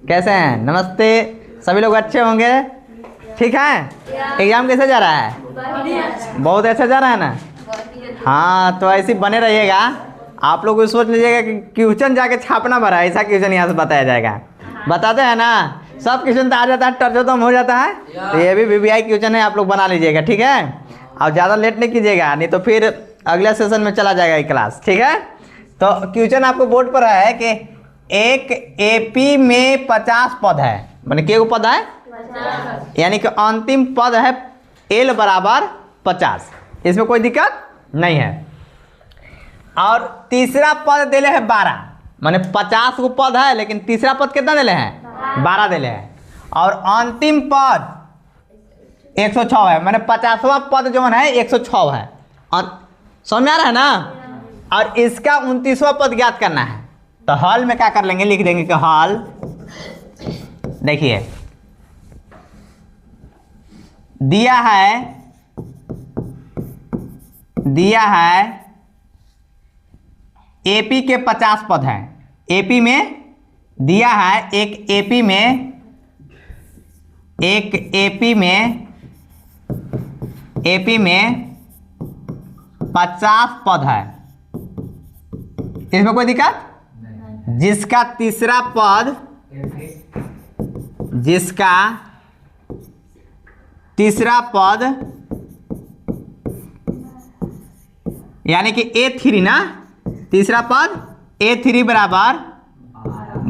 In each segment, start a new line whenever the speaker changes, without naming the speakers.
कैसे हैं? नमस्ते। सभी लोग अच्छे होंगे? ठीक है। एग्जाम कैसे जा रहा है? बहुत अच्छा जा रहा है ना? हाँ, तो ऐसे बने रहिएगा। आप लोग सोच लीजिएगा कि क्वेश्चन जाके छापना पड़ा, ऐसा क्वेश्चन यहाँ से बताया जाएगा। बताते हैं ना, सब क्वेश्चन तो आ जाता है, टर्जोतम हो जाता है। तो ये भी वीवीआई क्वेश्चन है, आप लोग बना लीजिएगा, ठीक है। और ज़्यादा लेट नहीं कीजिएगा, नहीं तो फिर अगले सेशन में चला जाएगा ये क्लास, ठीक है। तो क्वेश्चन आपको बोर्ड पर है कि एक एपी में 50 पद है, माने क्या पद है? 50। यानी कि अंतिम पद है एल बराबर 50। इसमें कोई दिक्कत नहीं है। और तीसरा पद दिले है 12, माने 50 को पद है, लेकिन तीसरा पद कितना दिले हैं? 12 दिले हैं। और अंतिम पद 106 है, माने 50वां पद जो है 106 है। और समझ में आ रहा है ना? और इसका 29वां पद ज्ञात करना है। तो हल में क्या कर लेंगे, लिख देंगे कि हल, देखिए दिया है एपी के 50 पद हैं। एपी में दिया है एक एपी में 50 पद है। इसमें कोई दिक्कत? जिसका तीसरा पद यानी कि A3 ना, तीसरा पद A3 बराबर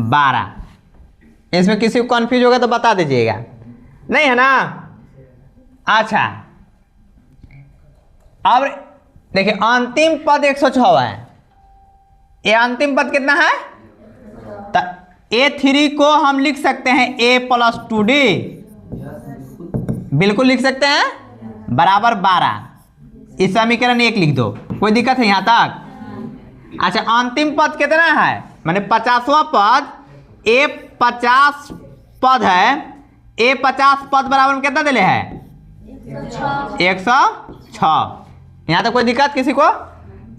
12। इसमें किसी को कन्फ्यूज होगा तो बता दीजिएगा, नहीं है ना? अच्छा, अब देखिए अंतिम पद 106 है। ये अंतिम पद कितना है? तो A3 को हम लिख सकते हैं A+2D, बिल्कुल लिख सकते हैं, बराबर 12। इस समीकरण 1 लिख दो, कोई दिक्कत है यहाँ तक? अच्छा, अंतिम पद कितना है? माने 50वां पद A50 पद है। A50 पद बराबर में कितना दिले है? 106। यहाँ तक कोई दिक्कत किसी को?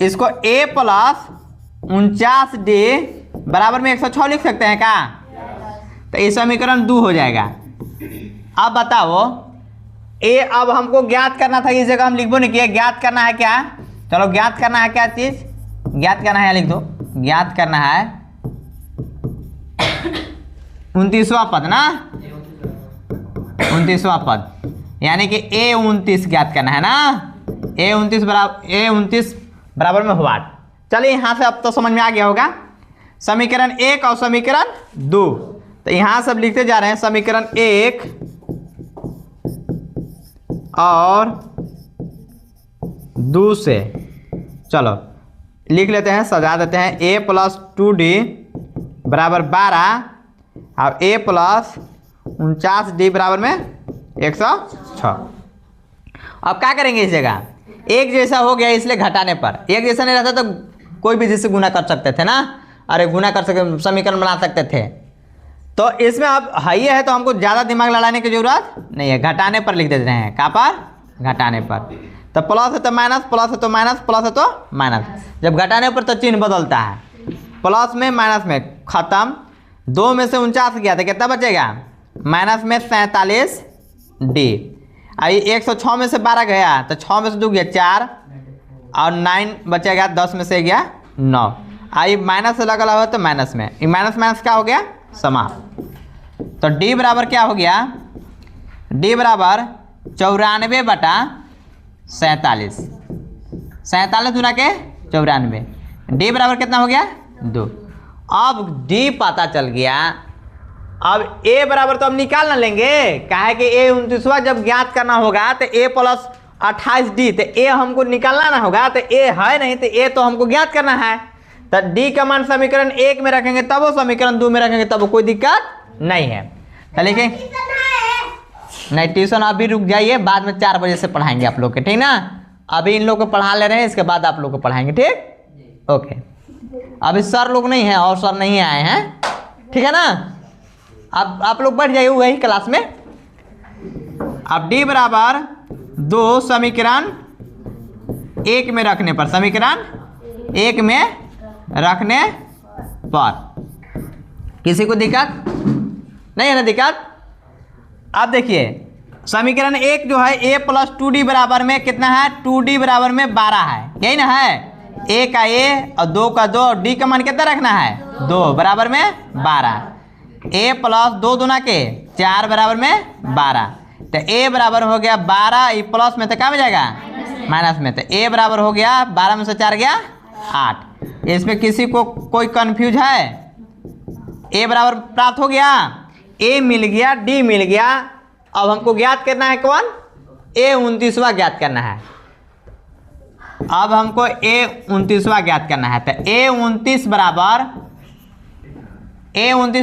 इसको A+49D बराबर में 106 लिख सकते हैं क्या? तो ये समीकरण 2 हो जाएगा। अब बताओ, ए अब हमको ज्ञात करना था, इस जगह हम लिखबो नहीं किया। ज्ञात करना है क्या? चलो ज्ञात करना है क्या चीज? ज्ञात करना है, लिख दो। ज्ञात करना है 29वां पद ना, 29वां पद, यानी कि A29 ज्ञात करना है ना। A29 बराबर में हुआ। चलिए यहाँ से अब तो समझ में आ गया होगा। समीकरण 1 और समीकरण 2, तो यहाँ सब लिखते जा रहे हैं। समीकरण 1 और 2 से चलो लिख लेते हैं, सजा देते हैं। A+2D बराबर 12 और A+49D बराबर में 106। अब क्या करेंगे? इस जगह एक जैसा हो गया, इसलिए घटाने पर एक जैसा नहीं रहता तो कोई भी जिससे गुना कर सकते थे ना। अरे गुना कर सकते, समीकरण बना सकते थे। तो इसमें अब हाई है तो हमको ज़्यादा दिमाग लड़ाने की जरूरत नहीं है, घटाने पर लिख देते हैं। कहाँ पर? घटाने पर। तो प्लस है तो माइनस, प्लस है तो माइनस, प्लस है तो माइनस। जब घटाने पर तो चिन्ह बदलता है, प्लस में माइनस में खत्म। 2 में से 49 गया तो कितना बचेगा? माइनस में 47D। आई 106 में से 12 गया तो 6 में से 2 गया 4 और 9 बचेगा, 10 में से गया 9। आई माइनस से लगा हुआ तो माइनस में, माइनस माइनस क्या हो गया? समाप्त। तो D बराबर क्या हो गया? D बराबर 94/47। 47 गुना के 94। D बराबर कितना हो गया? 2। अब D पता चल गया। अब A बराबर तो हम निकाल ना लेंगे, काहे कि A29वां जब ज्ञात करना होगा तो A+28D, तो A हमको निकालना ना होगा। तो A है नहीं, तो A तो हमको ज्ञात करना है। तो D का मान समीकरण 1 में रखेंगे तब वो, समीकरण 2 में रखेंगे तब वो, कोई दिक्कत नहीं है। तो लिखें नहीं, ट्यूशन अभी रुक जाइए, बाद में 4 बजे से पढ़ाएंगे आप लोग के, ठीक ना। अभी इन लोग को पढ़ा ले रहे हैं, इसके बाद आप लोग को पढ़ाएंगे, ठीक? ओके। अभी सर लोग नहीं हैं और सर नहीं आए हैं, ठीक है ना। अब आप लोग बैठ जाइए वही क्लास में। अब D बराबर 2 समीकरण 1 में रखने पर, समीकरण 1 में रखने पर किसी को दिक्कत? नहीं है ना दिक्कत। अब देखिए समीकरण 1 जो है a प्लस 2d बराबर में कितना है, 2d बराबर में 12 है, यही ना है। a का a और 2 का 2 और d का मान कितना रखना है 2 बराबर में 12। a प्लस 2 दूना के 4 बराबर में 12, तो a बराबर हो गया 12, ये प्लस में तो क्या हो जाएगा माइनस में, तो a बराबर हो गया 12 में से 4 गया 8। इसमें किसी को कोई कंफ्यूज है? a बराबर प्राप्त हो गया, a मिल गया, d मिल गया। अब हमको ज्ञात करना है कौन, a 29वां ज्ञात करना है। अब हमको a 29वां ज्ञात करना है, तो a 29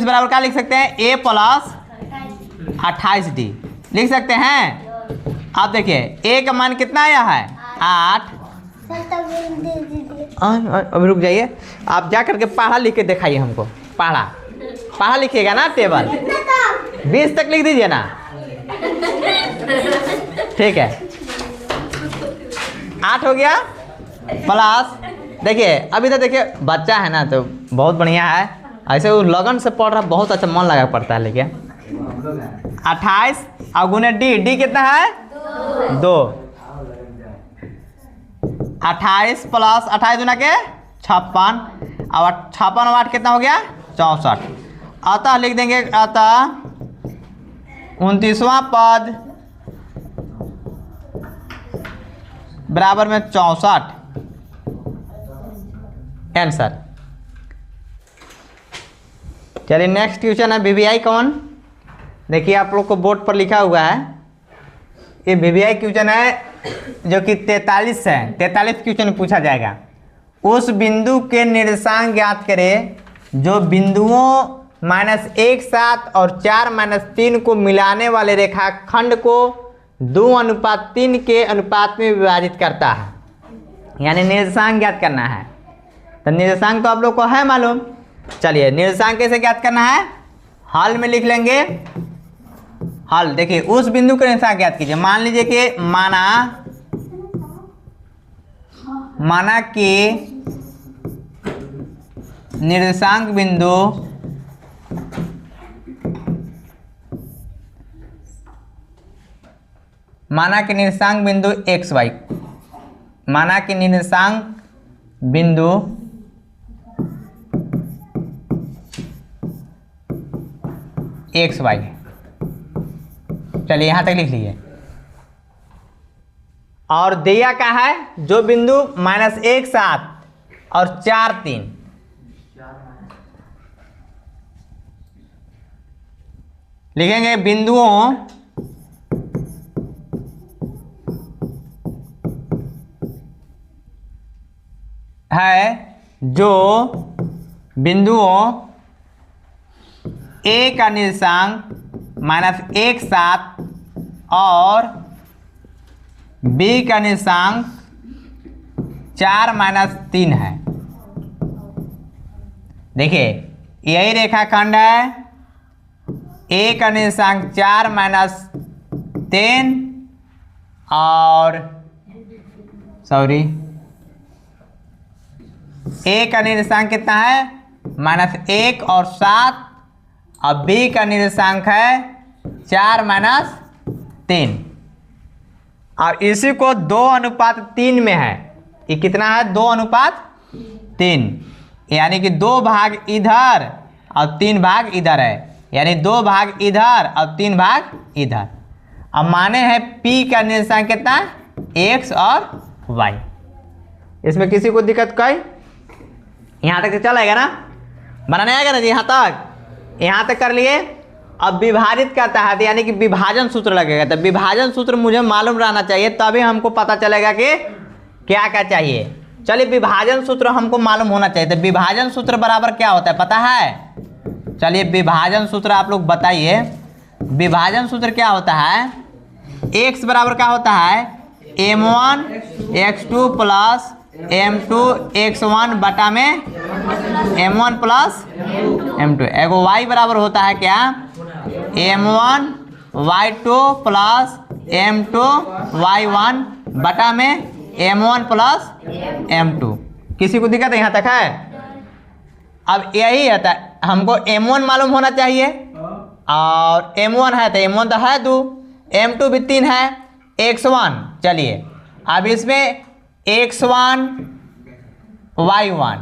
बराबर क्या लिख सकते हैं, a प्लस 28d लिख सकते हैं। अब देखिए a का मान कितना आया है 8। अभी रुक जाइए, आप जा करके पढ़ा लिख के दिखाइए हमको। पढ़ा लिखिएगा ना, टेबल 20 तक लिख दीजिए ना, ठीक है। 8 हो गया प्लस, देखिए अभी तो देखिए बच्चा है ना तो बहुत बढ़िया है, ऐसे वो लगन से पढ़ रहा, बहुत अच्छा मन लगा पड़ता है। लेकिन 28 और गुने डी कितना है 2। 28 प्लस 28 गुना के 56, और 56 और 8 कितना हो गया 64। अतः लिख देंगे, अतः 29वां पद बराबर में 64 आंसर। चलिए नेक्स्ट क्वेश्चन है वीवीआई कौन। देखिए आप लोग को बोर्ड पर लिखा हुआ है, ये वीवीआई क्वेश्चन है जो कि 43 है। 43 क्वेश्चन पूछा जाएगा। उस बिंदु के निर्देशांक ज्ञात करें जो बिंदुओं -1 7 और 4 -3 को मिलाने वाले रेखाखंड को 2:3 के अनुपात में विभाजित करता है। यानी निर्देशांक ज्ञात करना है। तो निर्देशांक तो आप लोग को है मालूम। चलिए निर्देशांक कैसे ज्ञात करना है, हल में लिख लेंगे। हल देखिए, उस बिंदु का निर्देशांक ज्ञात कीजिए। मान लीजिए कि माना कि निर्देशांक बिंदु एक्स वाई, माना कि निर्देशांक बिंदु एक्स वाई। चलिए यहां तक लिख लीजिए। और दिया क्या है, जो बिंदु -1 7 और 4 3 लिखेंगे बिंदुओं है जो बिंदुओं A का निर्देशांक -1 7 और B का निर्देशांक 4 -3 है। देखिए यही रेखाखंड है, A का निर्देशांक 4 -3 और A का निर्देशांक कितना है -1 और 7, और B का निर्देशांक है 4 -3, और इसी को 2:3 में है। ये कितना है 2:3, यानी कि 2 भाग इधर और 3 भाग इधर है, यानी 2 भाग इधर और 3 भाग इधर। अब माने हैं P का निर्देशांक कितना x और y। इसमें किसी को दिक्कत कोई, यहाँ तक तो चलेगा ना, बनाने आएगा ना जी। यहाँ तक कर लिए। अब विभाजित करता है, यानी कि विभाजन सूत्र लगेगा। तो विभाजन सूत्र मुझे मालूम रहना चाहिए, तभी हमको पता चलेगा कि क्या क्या चाहिए। चलिए विभाजन सूत्र हमको मालूम होना चाहिए। तो विभाजन सूत्र बराबर क्या होता है पता है? चलिए विभाजन सूत्र आप लोग बताइए। विभाजन सूत्र क्या होता है, x बराबर क्या होता है m1 x2 plus m2 x1 बटा में m1 प्लस m2। एगो y बराबर होता है क्या m1 y2 plus m2 y1 बटा में m1 प्लस m2। किसी को दिक्कत यहाँ तक है? अब यही है, हमको m1 मालूम होना चाहिए और m1 है तो m1 तो है 2, m2 भी 3 है, x1 चलिए अब इसमें x1 y1,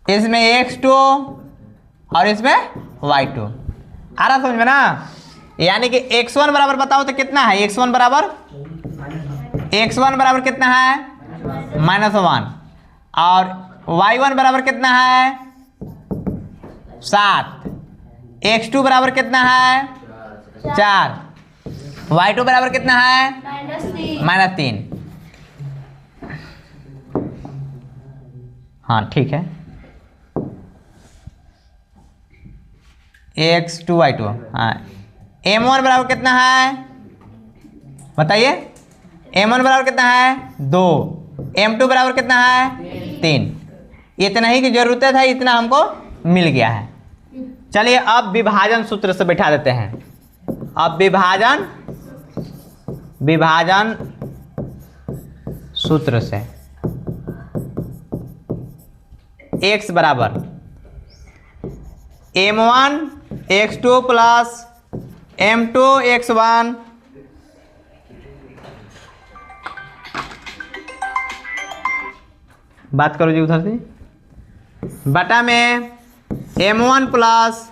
इसमें x2 और इसमें y2। आ रहा समझ में ना? यानी कि x1 बराबर बताओ तो कितना है? x1 बराबर कितना है? -1। और y1 बराबर कितना है? 7। x2 बराबर कितना है? 4। y2 बराबर कितना है? -3। हाँ ठीक है, x2 y2। हाँ m1 बराबर कितना है बताइए? m1 बराबर कितना है? 2। m2 बराबर कितना है? 3। इतना ही की जरूरत है, इतना हमको मिल गया है। चलिए अब विभाजन सूत्र से बैठा देते हैं। अब विभाजन सूत्र से x बराबर m1 x2 plus m2 x1 बात करो जी उधर से, बटा में m1 प्लस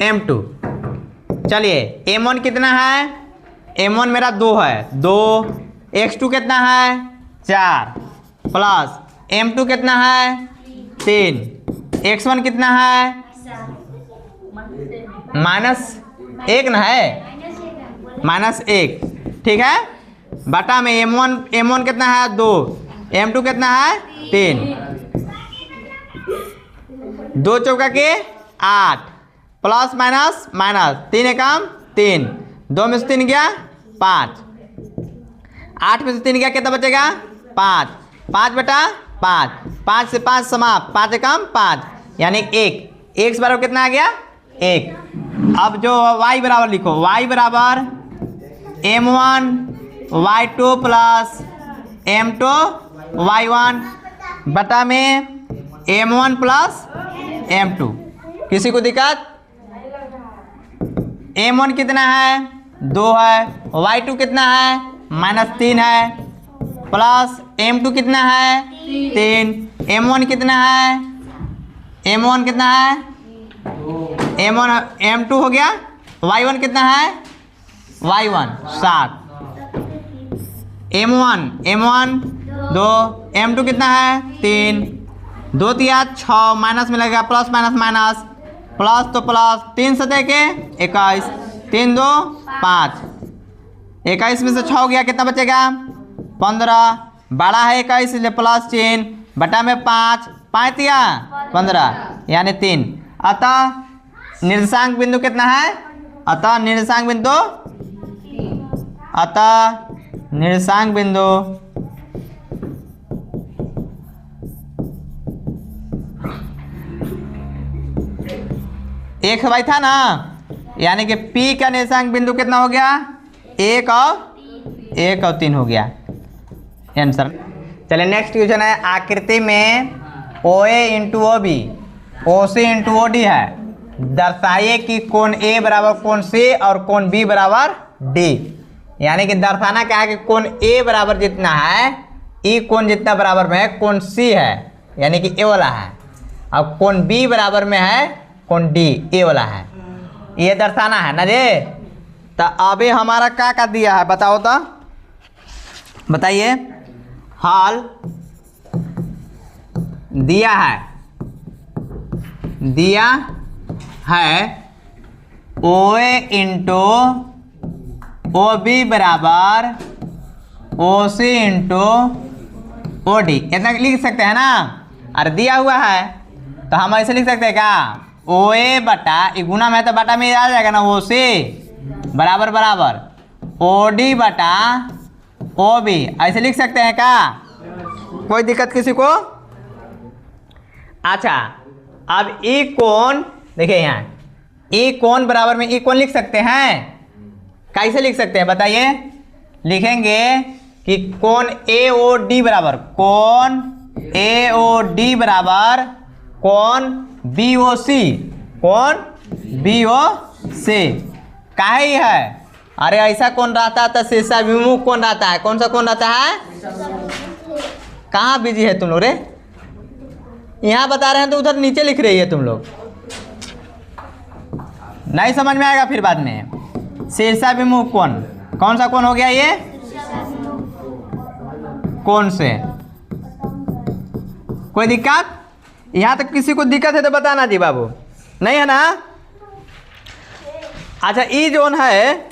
m2। चलिए m1 कितना है? m1 मेरा 2 है, 2। x2 कितना है? 4 प्लस m2 कितना है? 3। x1 कितना है? -1 ना है, -1 ठीक है। बटा में m1 कितना है? 2। m2 कितना है? 3। 2 चौका के 8 प्लस माइनस माइनस 3 एकम 3, 2 में से 3 गया 5, 8 में से 3 गया कितना बचेगा? 5। 5 बटा 5, 5 से 5 समाप्त, 5 एकम 5 यानी 1। x बराबर कितना आ गया? 1। अब जो y बराबर लिखो, y बराबर m1 y2 plus m2 y1 बटा में m1 प्लस m2। किसी को दिक्कत? m1 कितना है? 2 है। y2 कितना है? -3 है। प्लस m2 कितना है? 3। m1 कितना है? m1 कितना है? m2 हो गया। y1 कितना है? y1 7। m1 2, m2 कितना है? 3। 2 तिया 6, माइनस में लगेगा प्लस माइनस माइनस, प्लस तो प्लस, 3 सतह के 21, 3 2 5, 21 में से 6 गया कितना बचेगा? 15। बड़ा है 21 इसलिए प्लस चिन्ह, बटा में 5, 5 तिया 15 यानी 3। अतः निर्देशांक बिंदु कितना है? अतः निर्देशांक बिंदु एक भाई था ना, यानी कि P का निर्देशांक बिंदु कितना हो गया? 1 और 3 हो गया आंसर। चलिए नेक्स्ट क्वेश्चन है, आकृति में OA into OB OC into OD है, दर्शाइए कि कोण A बराबर कोण C और कोण B बराबर D। यानी कि दर्शाना क्या है कि कोण A बराबर जितना है E कोण जितना बराबर में है कोण C है, यानी कि A वाला है, और कोण B बराबर में है कोण D A वाला है। ये दर्शाना है ना रे। तो अभी हमारा क्या दिया है बताओ तो, बताइए। हल दिया है OA इंटू OB बराबर OC इंटू OD, इतना लिख सकते हैं ना। अरे दिया हुआ है तो हम ऐसे लिख सकते हैं क्या? OA बटा गुना में है तो बटा में आ जाएगा ना, OC बराबर बराबर OD बटा OB, ऐसे लिख सकते हैं क्या? कोई दिक्कत किसी को? अच्छा अब E कोण देखिए यहाँ, E कोण बराबर में E कोण लिख सकते हैं। कैसे लिख सकते हैं बताइए? लिखेंगे कि कोण AOD बराबर कोण AOD बराबर कोण BOC, कोण बी ओ से काहे ही है। अरे ऐसा कौन रहता है तो शीर्षाभिमुख कौन रहता है, कौन सा कौन रहता है। कहाँ बिजी है तुम लोग रे, यहाँ बता रहे हैं तो उधर नीचे लिख रही है तुम लोग, नहीं समझ में आएगा फिर बाद में। शीर्षाभिमुख कौन, कौन सा कौन हो गया ये, कौन से, कोई दिक्कत। यहाँ तक किसी को दिक्कत है तो बताना जी बाबू, नहीं है ना। अच्छा ई जोन है,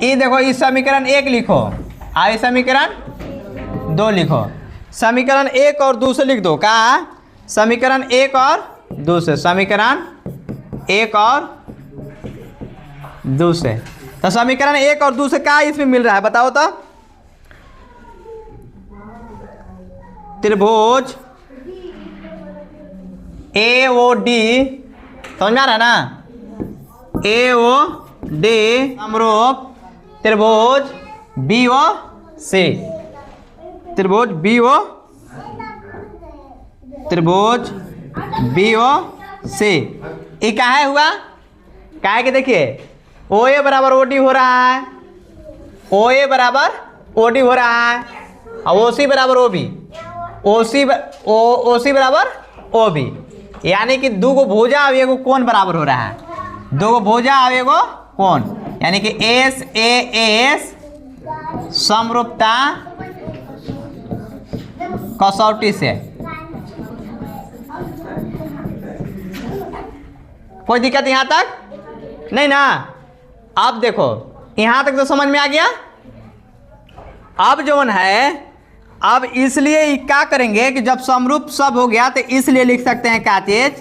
ई देखो इस समीकरण 1 लिखो और समीकरण 2 लिखो। समीकरण 1 और 2 से लिख दो, कहा समीकरण 1 और 2 से, समीकरण 1 और 2 से। तो समीकरण 1 और 2 से क्या इसमें मिल रहा है बताओ तो। त्रिभुज ए ओ डी, समझ में आ रहा है ना, ए ओ डी समरूप त्रिभुज बी ओ सी, त्रिभुज बी ओ, त्रिभुज बी ओ सी। ये क्या है हुआ, क्या है कि देखिए ओ ए बराबर ओ डी हो रहा है, ओ ए बराबर ओ डी हो रहा है, और ओ सी बराबर ओ बी, ओ सी बराबर ओ बी, यानी कि दो गो भुजा और एगो कोण बराबर हो रहा है, दो गो भुजा और एगो कोण, यानी कि एस ए एस समरूपता कसौटी से। कोई दिक्कत यहाँ तक नहीं ना। अब देखो यहाँ तक तो समझ में आ गया। अब जोन है, अब इसलिए क्या करेंगे कि जब समरूप सब हो गया तो इसलिए लिख सकते हैं क्या चीज,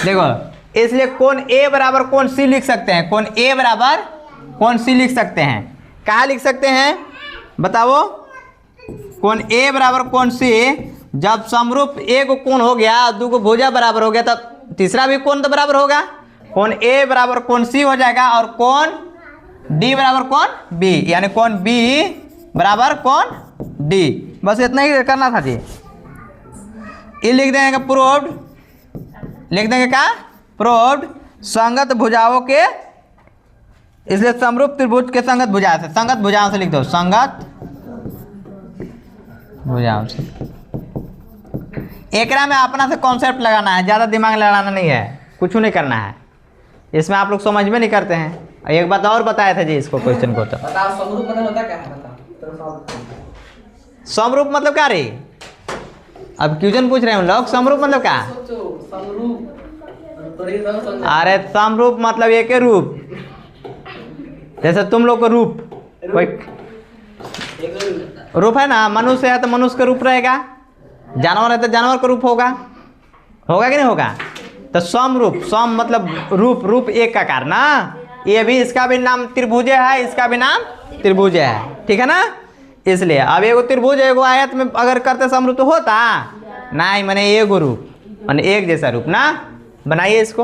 देखो इसलिए कोण ए बराबर कोण सी लिख सकते हैं, कोण ए बराबर कोण सी लिख सकते हैं। कहाँ लिख सकते हैं बताओ, कोण ए बराबर कोण सी, जब समरूप एक कोण हो गया, दो को भुजा बराबर हो गया, तब तीसरा भी कोण तो बराबर होगा, कोण ए बराबर कोण सी हो जाएगा, और कोण डी बराबर कोण बी, यानी कोण बी बराबर कोण डी। बस इतना ही करना था जी। ये लिख देंगे प्रूव्ड, लिख देंगे क्या प्रूव्ड, संगत भुजाओं के, इसलिए समरूप त्रिभुज के संगत भुजा से, संगत भुजाओं से लिख दो, संगत भुजाओं से। एकरा में अपना से कॉन्सेप्ट लगाना है, ज़्यादा दिमाग लगाना नहीं है, कुछ नहीं करना है इसमें। आप लोग समझ में नहीं करते हैं। एक बात और बताया था जी इसको क्वेश्चन को, तो
समरूप मतलब होता क्या है,
समरूप मतलब क्या रे, अब क्वेश्चन पूछ रहे हैं हम लोग, समरूप मतलब क्या। अरे समरूप मतलब एक ही रूप, जैसे तुम लोग का रूप, कोई रूप है ना, मनुष्य है तो मनुष्य का रूप रहेगा, जानवर है तो जानवर का रूप होगा, होगा कि नहीं होगा। तो समरूप, सम मतलब रूप, रूप एक का कारण ना, ये भी इसका भी नाम त्रिभुज है, इसका भी नाम त्रिभुज है, ठीक है ना। इसलिए अब एगो त्रिभुज एगो आयत में अगर करते समरूप तो होता नहीं, माने एगो रूप माने एक जैसा रूप ना। बनाइए इसको।